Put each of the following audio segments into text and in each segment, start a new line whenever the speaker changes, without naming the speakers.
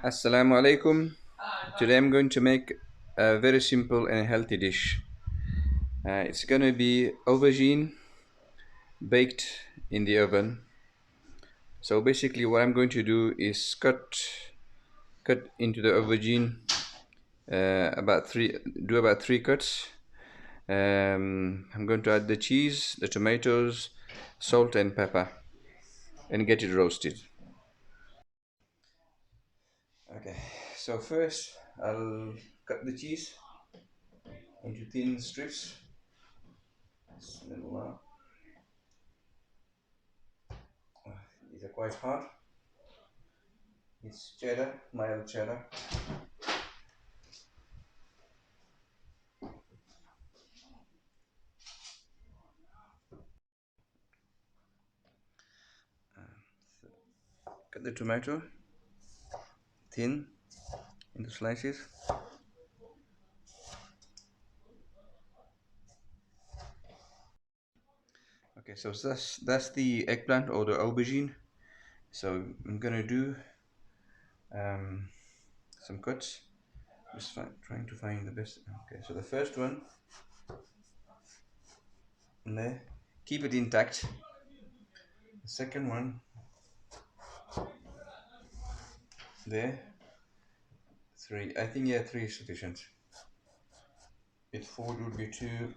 Assalamu alaikum. Today I'm going to make a very simple and healthy dish. It's gonna be aubergine baked in the oven. So basically, what I'm going to do is cut into the aubergine about three cuts. I'm going to add the cheese, the tomatoes, salt and pepper, and get it roasted. Okay. So first, I'll cut the cheese into thin strips. Bismillah. These are quite hard. It's cheddar, mild cheddar. Cut the tomato thin into slices. Okay, so that's the eggplant or the aubergine. So I'm gonna do um, some cuts. Trying to find the best. Okay, so the first one there, keep it intact. The second one there, three. I think yeah, three is sufficient. If four would be too.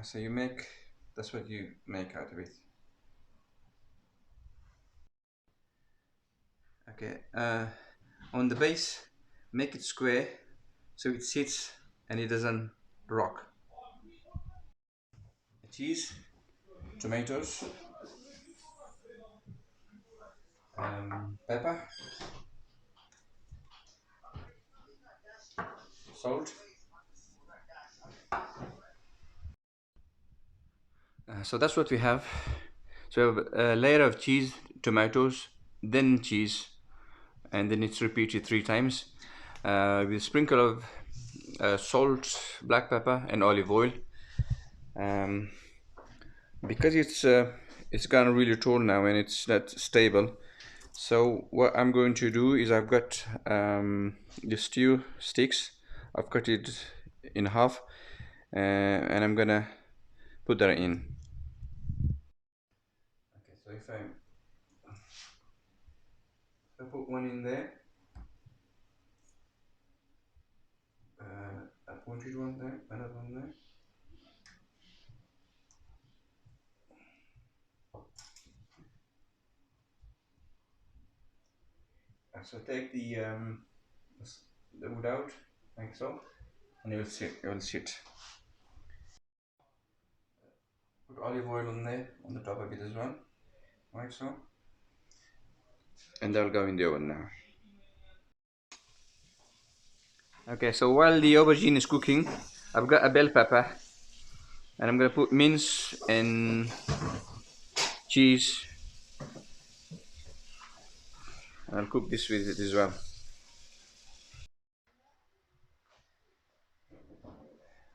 So you make that's what you make out of it. Okay. On the base, make it square so it sits and it doesn't rock. Cheese, tomatoes, pepper, salt. So that's what we have. So we have a layer of cheese, tomatoes, then cheese, and then it's repeated three times. With a sprinkle of salt, black pepper, and olive oil. Um, because it's gone really tall now and it's not stable. So what I'm going to do is I've got the stew sticks. I've cut it in half, and I'm gonna put that in. Okay, so if I put one in there, a pointed one there, another one there. So take the wood out like so, and it will sit. It will sit. Put olive oil on there on the top of it as well, like so, and they'll go in the oven now. Okay, so while the aubergine is cooking, I've got a bell pepper, and I'm gonna put mince and cheese. I'll cook this with it as well.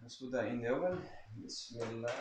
Let's put that in the oven. Bismillah.